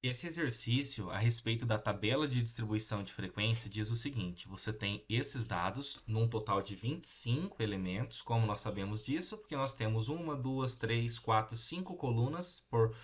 Esse exercício a respeito da tabela de distribuição de frequência diz o seguinte: você tem esses dados num total de 25 elementos. Como nós sabemos disso? Porque nós temos 5 colunas por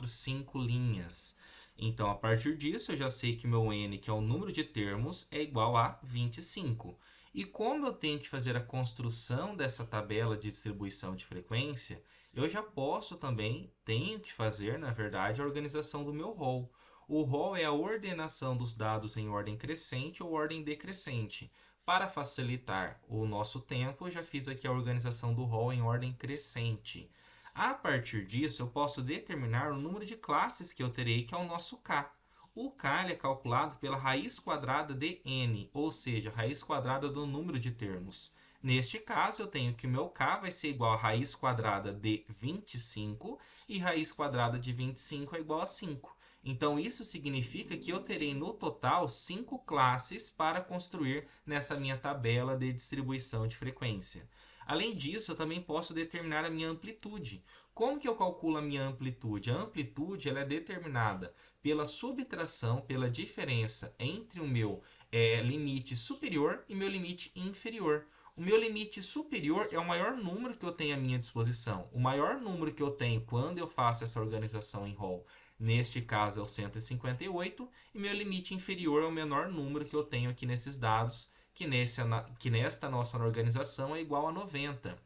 5 linhas. Então, a partir disso, eu já sei que meu n, que é o número de termos, é igual a 25. E como eu tenho que fazer a construção dessa tabela de distribuição de frequência, eu já posso também, tenho que fazer, na verdade, a organização do meu rol. O rol é a ordenação dos dados em ordem crescente ou ordem decrescente. Para facilitar o nosso tempo, eu já fiz aqui a organização do rol em ordem crescente. A partir disso, eu posso determinar o número de classes que eu terei, que é o nosso K. O K é calculado pela raiz quadrada de n, ou seja, a raiz quadrada do número de termos. Neste caso, eu tenho que o meu K vai ser igual a raiz quadrada de 25 e raiz quadrada de 25 é igual a 5. Então, isso significa que eu terei no total 5 classes para construir nessa minha tabela de distribuição de frequência. Além disso, eu também posso determinar a minha amplitude. Como que eu calculo a minha amplitude? A amplitude ela é determinada pela subtração, pela diferença entre o meu limite superior e meu limite inferior. O meu limite superior é o maior número que eu tenho à minha disposição. O maior número que eu tenho quando eu faço essa organização em rol, neste caso é o 158, e meu limite inferior é o menor número que eu tenho aqui nesses dados, que nesta nossa organização é igual a 90.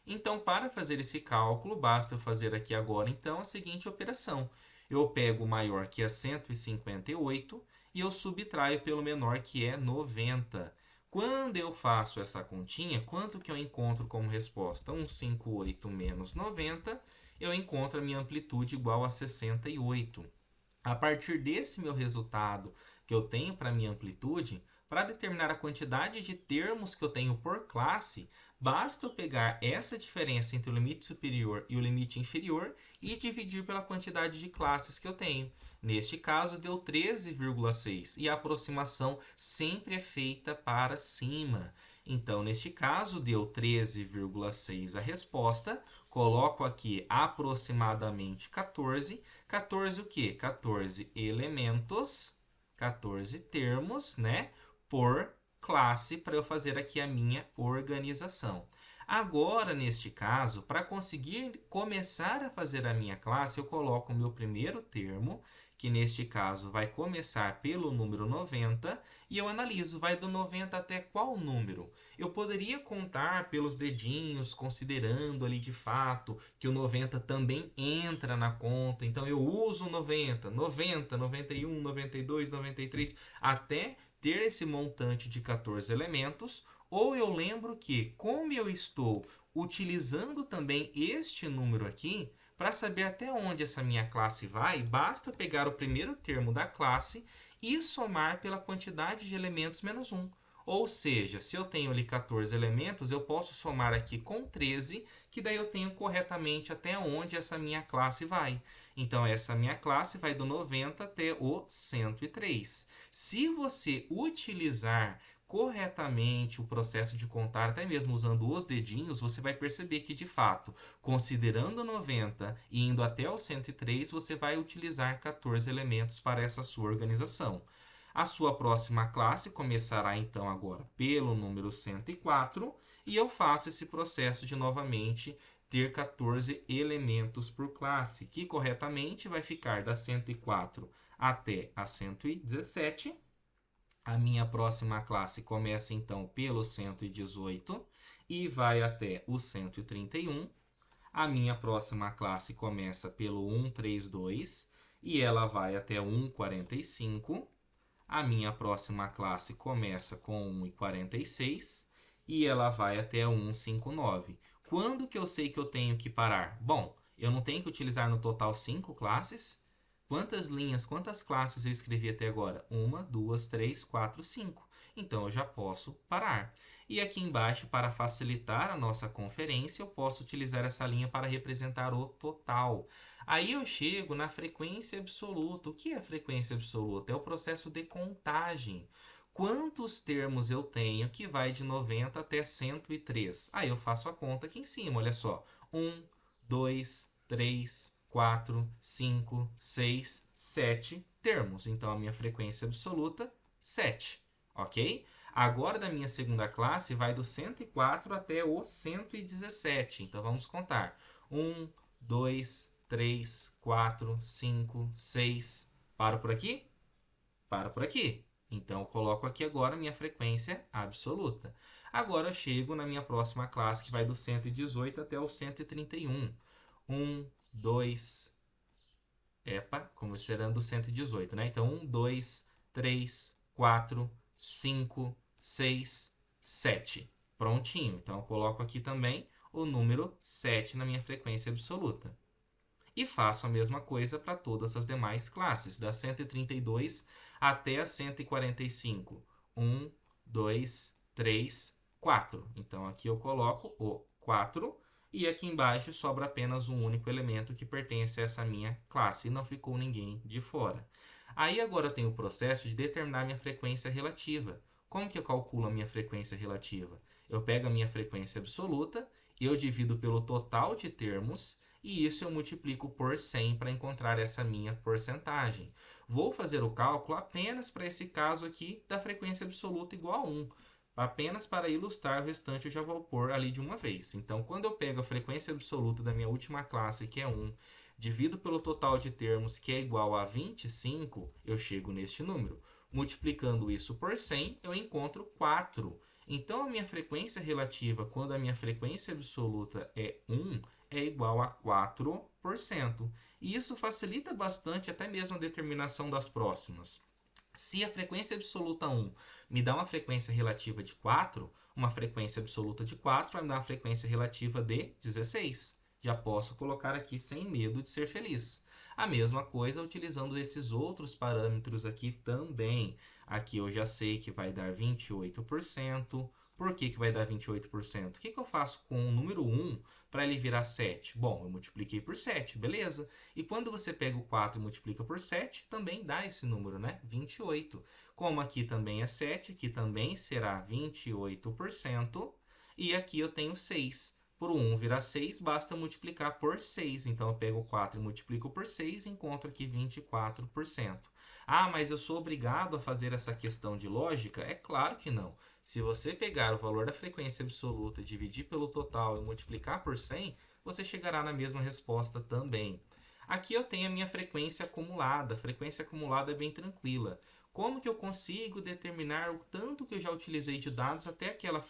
Então, para fazer esse cálculo, basta eu fazer aqui agora então a seguinte operação. Eu pego o maior, que é 158, e eu subtraio pelo menor, que é 90. Quando eu faço essa continha, quanto que eu encontro como resposta? 158 menos 90, eu encontro a minha amplitude igual a 68. A partir desse meu resultado que eu tenho para minha amplitude, para determinar a quantidade de termos que eu tenho por classe, basta eu pegar essa diferença entre o limite superior e o limite inferior e dividir pela quantidade de classes que eu tenho. Neste caso, deu 13,6 e a aproximação sempre é feita para cima. Então, neste caso, deu 13,6 a resposta. Coloco aqui aproximadamente 14. 14 o quê? 14 elementos, 14 termos, né? Por classe, para eu fazer aqui a minha organização. Agora, neste caso, para conseguir começar a fazer a minha classe, eu coloco o meu primeiro termo, que neste caso vai começar pelo número 90, e eu analiso, vai do 90 até qual número? Eu poderia contar pelos dedinhos, considerando ali de fato que o 90 também entra na conta, então eu uso 90, 90, 91, 92, 93, até ter esse montante de 14 elementos, ou eu lembro que, como eu estou utilizando também este número aqui, para saber até onde essa minha classe vai, basta pegar o primeiro termo da classe e somar pela quantidade de elementos menos 1. Ou seja, se eu tenho ali 14 elementos, eu posso somar aqui com 13, que daí eu tenho corretamente até onde essa minha classe vai. Então, essa minha classe vai do 90 até o 103. Se você utilizar corretamente o processo de contar, até mesmo usando os dedinhos, você vai perceber que, de fato, considerando 90 e indo até o 103, você vai utilizar 14 elementos para essa sua organização. A sua próxima classe começará então agora pelo número 104 e eu faço esse processo de novamente ter 14 elementos por classe, que corretamente vai ficar da 104 até a 117. A minha próxima classe começa então pelo 118 e vai até o 131. A minha próxima classe começa pelo 132 e ela vai até o 145. A minha próxima classe começa com 1,46 e ela vai até 1,59. Quando que eu sei que eu tenho que parar? Bom, eu não tenho que utilizar no total 5 classes. Quantas linhas, quantas classes eu escrevi até agora? 1, 2, 3, 4, 5. Então, eu já posso parar. E aqui embaixo, para facilitar a nossa conferência, eu posso utilizar essa linha para representar o total. Aí eu chego na frequência absoluta. O que é frequência absoluta? É o processo de contagem. Quantos termos eu tenho que vai de 90 até 103? Aí eu faço a conta aqui em cima, olha só. 1, 2, 3, 4, 5, 6, 7 termos. Então, a minha frequência absoluta, 7, ok? Agora, da minha segunda classe, vai do 104 até o 117. Então, vamos contar. 1, 2, 3, 4, 5, 6. Paro por aqui? Paro por aqui. Então, eu coloco aqui agora a minha frequência absoluta. Agora, eu chego na minha próxima classe, que vai do 118 até o 131. 1, 2... Epa, considerando o 118, né? Então, 1, 2, 3, 4, 5, 6, 7. Prontinho. Então, eu coloco aqui também o número 7 na minha frequência absoluta. E faço a mesma coisa para todas as demais classes, da 132 até a 145. 1, 2, 3, 4. Então, aqui eu coloco o 4 e aqui embaixo sobra apenas um único elemento que pertence a essa minha classe e não ficou ninguém de fora. Aí agora eu tenho o processo de determinar minha frequência relativa. Como que eu calculo a minha frequência relativa? Eu pego a minha frequência absoluta, eu divido pelo total de termos e isso eu multiplico por 100 para encontrar essa minha porcentagem. Vou fazer o cálculo apenas para esse caso aqui da frequência absoluta igual a 1. Apenas para ilustrar o restante eu já vou pôr ali de uma vez. Então, quando eu pego a frequência absoluta da minha última classe, que é 1, divido pelo total de termos, que é igual a 25, eu chego neste número. Multiplicando isso por 100, eu encontro 4. Então, a minha frequência relativa, quando a minha frequência absoluta é 1, é igual a 4%. E isso facilita bastante até mesmo a determinação das próximas. Se a frequência absoluta 1 me dá uma frequência relativa de 4, uma frequência absoluta de 4 vai me dar uma frequência relativa de 16. Já posso colocar aqui sem medo de ser feliz. A mesma coisa utilizando esses outros parâmetros aqui também. Aqui eu já sei que vai dar 28%. Por que vai dar 28%? O que eu faço com o número 1 para ele virar 7? Bom, eu multipliquei por 7, beleza. E quando você pega o 4 e multiplica por 7, também dá esse número, né? 28. Como aqui também é 7, aqui também será 28%. E aqui eu tenho 6. Por 1 virar 6, basta multiplicar por 6. Então, eu pego o 4 e multiplico por 6 e encontro aqui 24%. Ah, mas eu sou obrigado a fazer essa questão de lógica? É claro que não. Se você pegar o valor da frequência absoluta, dividir pelo total e multiplicar por 100, você chegará na mesma resposta também. Aqui eu tenho a minha frequência acumulada. A frequência acumulada é bem tranquila. Como que eu consigo determinar o tanto que eu já utilizei de dados até aquela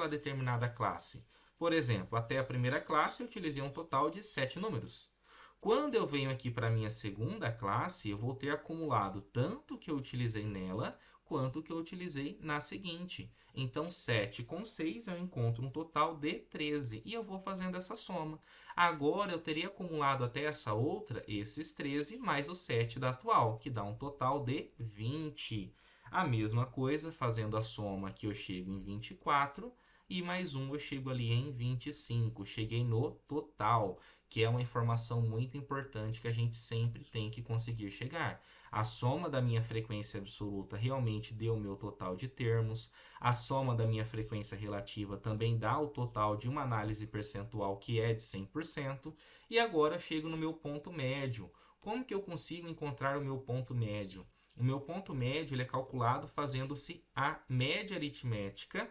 determinada classe? Por exemplo, até a primeira classe eu utilizei um total de 7 números. Quando eu venho aqui para a minha segunda classe, eu vou ter acumulado tanto que eu utilizei nela, quanto que eu utilizei na seguinte. Então, 7 com 6 eu encontro um total de 13 e eu vou fazendo essa soma. Agora, eu teria acumulado até essa outra, esses 13, mais o 7 da atual, que dá um total de 20. A mesma coisa, fazendo a soma aqui eu chego em 24 e mais um eu chego ali em 25. Cheguei no total, que é uma informação muito importante que a gente sempre tem que conseguir chegar. A soma da minha frequência absoluta realmente deu o meu total de termos. A soma da minha frequência relativa também dá o total de uma análise percentual que é de 100%. E agora chego no meu ponto médio. Como que eu consigo encontrar o meu ponto médio? O meu ponto médio ele é calculado fazendo-se a média aritmética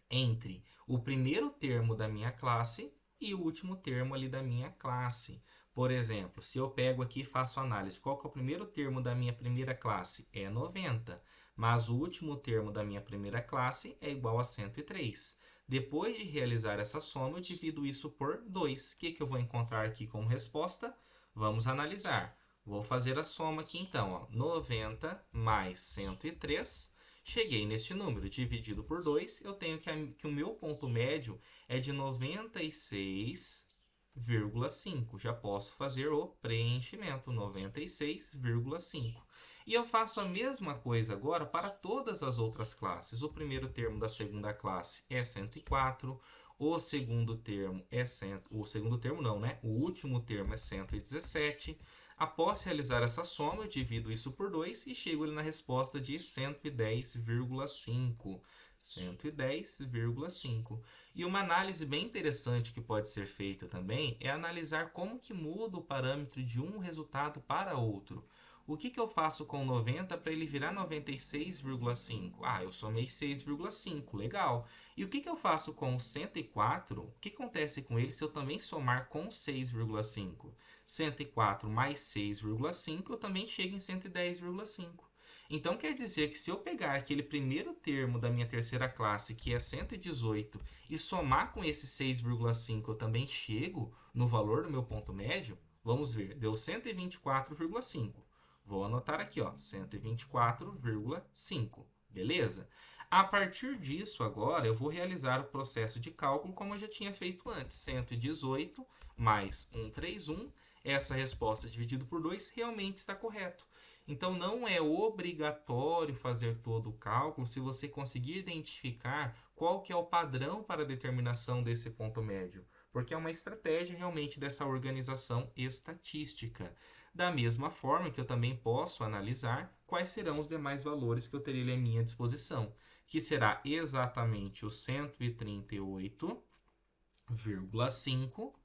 entre o primeiro termo da minha classe e o último termo ali da minha classe. Por exemplo, se eu pego aqui e faço análise, qual que é o primeiro termo da minha primeira classe? É 90, mas o último termo da minha primeira classe é igual a 103. Depois de realizar essa soma, eu divido isso por 2. O que eu vou encontrar aqui como resposta? Vamos analisar. Vou fazer a soma aqui então, ó. 90 mais 103. Cheguei neste número, dividido por 2, eu tenho que o meu ponto médio é de 96,5. Já posso fazer o preenchimento, 96,5. E eu faço a mesma coisa agora para todas as outras classes. O primeiro termo da segunda classe é 104, o segundo termo é o segundo termo não, né? O último termo é 117. Após realizar essa soma, eu divido isso por 2 e chego ali na resposta de 110,5. 110,5. E uma análise bem interessante que pode ser feita também é analisar como que muda o parâmetro de um resultado para outro. O que eu faço com 90 para ele virar 96,5? Ah, eu somei 6,5, legal. E o que eu faço com 104? O que acontece com ele se eu também somar com 6,5? 104 mais 6,5, eu também chego em 110,5. Então quer dizer que se eu pegar aquele primeiro termo da minha terceira classe, que é 118, e somar com esse 6,5, eu também chego no valor do meu ponto médio? Vamos ver, deu 124,5. Vou anotar aqui, ó, 124,5. Beleza? A partir disso, agora, eu vou realizar o processo de cálculo como eu já tinha feito antes. 118 mais 131. Essa resposta dividido por 2 realmente está correto. Então, não é obrigatório fazer todo o cálculo se você conseguir identificar qual que é o padrão para a determinação desse ponto médio, porque é uma estratégia realmente dessa organização estatística. Da mesma forma que eu também posso analisar quais serão os demais valores que eu terei à minha disposição, que será exatamente o 138,5,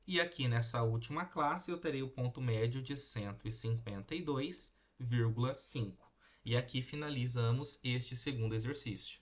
e aqui nessa última classe eu terei o ponto médio de 152,5. E aqui finalizamos este segundo exercício.